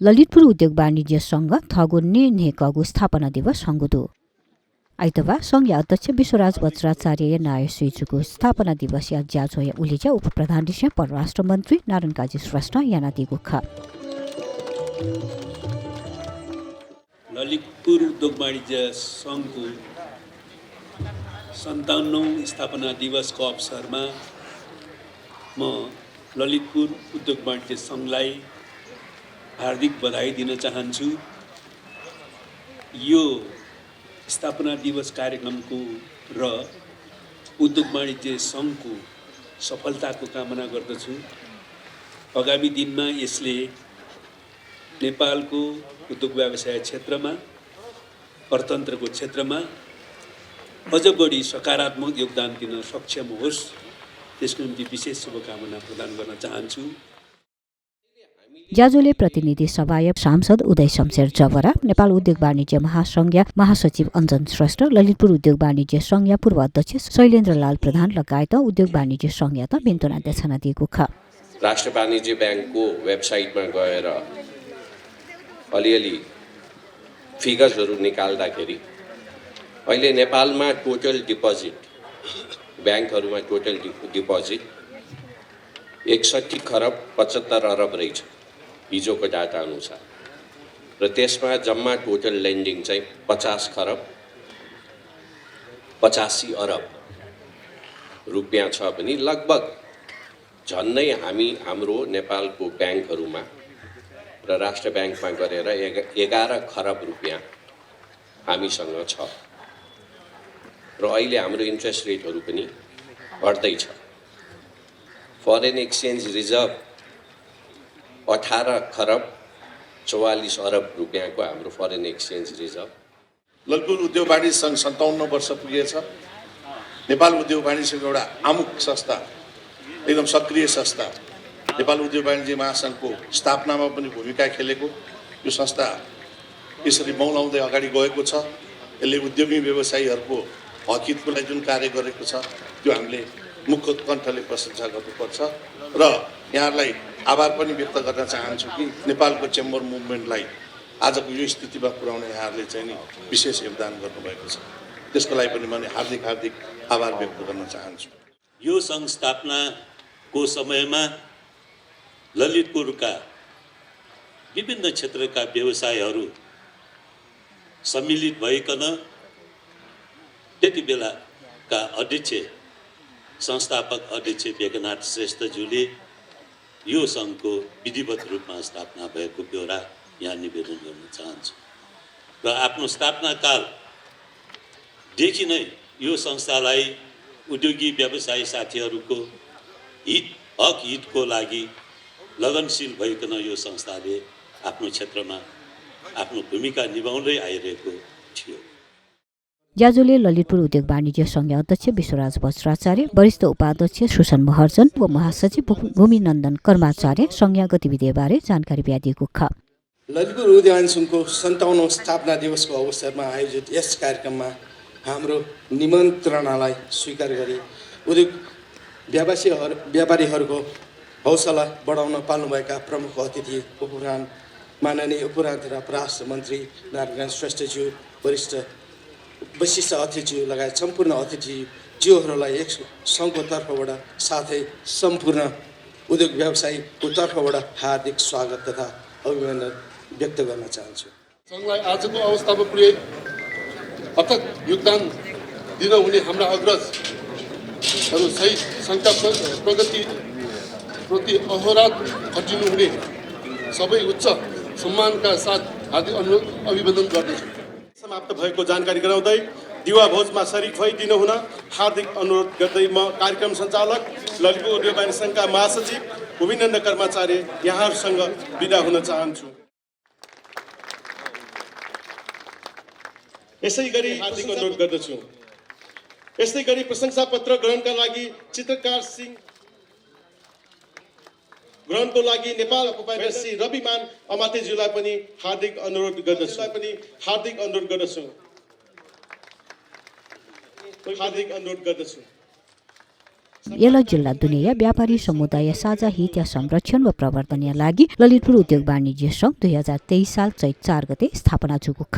ललितपुर उद्योग वाणिज्य संघ थगुन्ने नेकगु स्थापना दिवस हंगुदु आइतबार संघीय अध्यक्ष विश्वराज वज्राचार्य नाय स्विजुको स्थापना दिवस या ज्याजोय उलिजा उप प्रधान परराष्ट्र मन्त्री नारायण काजी श्रेष्ठ यानादी गुखा ललितपुर उद्योग वाणिज्य संघको 57औं स्थापना दिवसको अवसरमा म ललितपुर उद्योग वाणिज्य संघलाई हार्दिक बधाई दिन चाहन्छु। यो स्थापना दिवस कार्यक्रमको र उद्योग वाणिज्य संघको सफलताको कामना गर्दछु। आगामी दिनमा यसले नेपालको उद्योग व्यवसाय क्षेत्रमा अर्थतन्त्रको क्षेत्रमा अझ बढी सकारात्मक योगदान दिन सक्षम होस्, त्यसको निम्ति विशेष शुभकामना प्रदान गर्न चाहन्छु। ज्याजोले प्रतिनिधि सभाय सांसद उदय शमशेर जवरा, नेपाल उद्योग वाणिज्य महासंघ महासचिव अञ्जन श्रेष्ठ, ललितपुर उद्योग वाणिज्य संघ पूर्व अध्यक्ष शैलेन्द्र लाल प्रधान लगायत उद्योग वाणिज्य संघ बेन्तोना देशना दिएको छ। राष्ट्र वाणिज्य ब्याङ्कको वेबसाइटमा गएर अलिअलि फिगर्सहरू निकाल्दाखेरि अहिले नेपालमा टोटल डिपोजिट ब्याङ्कहरूमा टोटल डिपोजिट 61 खरब 75 अरब रहेछ हिजोको डाटा अनुसार, र त्यसमा जम्मा टोटल लेन्डिङ चाहिँ 50 खरब 85 अरब रुपियाँ छ भने लगभग झन्नै हाम्रो नेपालको ब्याङ्कहरूमा र राष्ट्र ब्याङ्कमा गरेर 11 खरब रुपियाँ हामीसँग छ, र अहिले हाम्रो इन्ट्रेस्ट रेटहरू पनि बढ्दैछ। फरेन एक्सचेन्ज रिजर्भ 18 खरब 44 अरब रुपियाँको हाम्रो फरेन एक्सचेन्ज रिजर्भ। ललितपुर उद्योग वाणिज्य सङ्घ 57 वर्ष पुगेछ। नेपाल उद्योग वाणिज्य सङ्घ एउटा आमुख संस्था, एकदम सक्रिय संस्था, नेपाल उद्योग वाणिज्य महासङ्घको स्थापनामा पनि भूमिका खेलेको यो संस्था यसरी मौलाउँदै अगाडि गएको छ। यसले उद्योगी व्यवसायीहरूको हकितको लागि जुन कार्य गरेको छ त्यो हामीले मुख्य कण्ठले प्रशंसा गर्नुपर्छ, र यहाँलाई आभार पनि व्यक्त गर्न चाहन्छु कि नेपालको चेम्बर मुभमेन्टलाई आजको यो स्थितिमा पुर्याउने यहाँहरूले चाहिँ नि विशेष योगदान गर्नुभएको छ। त्यसको लागि पनि मैले हार्दिक हार्दिक आभार व्यक्त गर्न चाहन्छु। यो सङ्घ स्थापनाको समयमा ललितपुरका विभिन्न क्षेत्रका व्यवसायहरू सम्मिलित भइकन त्यति बेलाका अध्यक्ष संस्थापक अध्यक्ष वेगनाथ श्रेष्ठज्यूले यो सङ्घको विधिवत रूपमा स्थापना भएको ब्यौरा यहाँ निवेदन गर्न चाहन्छु। र आफ्नो स्थापना कालदेखि नै यो संस्थालाई उद्योगी व्यवसायी साथीहरूको हितको लागि लगनशील भइकन यो संस्थाले आफ्नो क्षेत्रमा आफ्नो भूमिका निभाउँदै आइरहेको थियो। ज्याजोले ललितपुर उद्योग वाणिज्य संघ अध्यक्ष विश्वराज वज्राचार्य, वरिष्ठ उपाध्यक्ष सुसन महर्जन व महासचिव भूमिनन्दन कर्माचार्य संघीय गतिविधिबारे जानकारी दिएको छ। ललितपुर उद्योग वाणिज्य सङ्घको 57औं स्थापना दिवसको अवसरमा आयोजित यस कार्यक्रममा हाम्रो निमन्त्रणालाई स्वीकार गरी उद्योग व्यापारीहरूको हौसला बढाउन पाल्नुभएका प्रमुख अतिथि माननीय परराष्ट्र मन्त्री नारायण श्रेष्ठज्यू, वरिष्ठ विशिष्ट अतिथिज्यू लगायत सम्पूर्ण अतिथिज्यूहरूलाई एक सङ्घको तर्फबाट साथै सम्पूर्ण उद्योग व्यवसायीको तर्फबाट हार्दिक स्वागत तथा अभिनन्दन व्यक्त गर्न चाहन्छु। सङ्घलाई आजको अवस्थामा पुर्याई अथक योगदान दिन हुने हाम्रा अग्रजहरू सहित सङ्घका प्रगति प्रति अहोरात्र खटिनु हुने सबै उच्च सम्मानका साथ हार्दिक अभिवादन गर्दछु। समाप्त भएको जानकारी गराउँदै दिवा भोजमा सरिक भइदिनु हुन हार्दिक अनुरोध गर्दै म कार्यक्रम सञ्चालक ललितपुर उद्योग वाणिज्य सङ्घका महासचिव गोविन्द कर्मचारी यहाँहरूसँग बिदा हुन चाहन्छु। यसै गरी हार्दिक अनुरोध गर्दछु। यस्तै गरी प्रशंसा पत्र ग्रहणका लागि चित्रकार सिंह ग्रहणको लागि नेपाल उपाध्यक्ष श्री रविमान अमात्यज्यूलाई पनि हार्दिक अनुरोध गर्दछु। यला जिल्ला दुनिया व्यापारी समुदाय साझा हित या संरक्षण व प्रवर्धन लागि ललितपुर उद्योग वाणिज्य सङ्घ 2023 साल चैत 4 गते स्थापना जुगुख।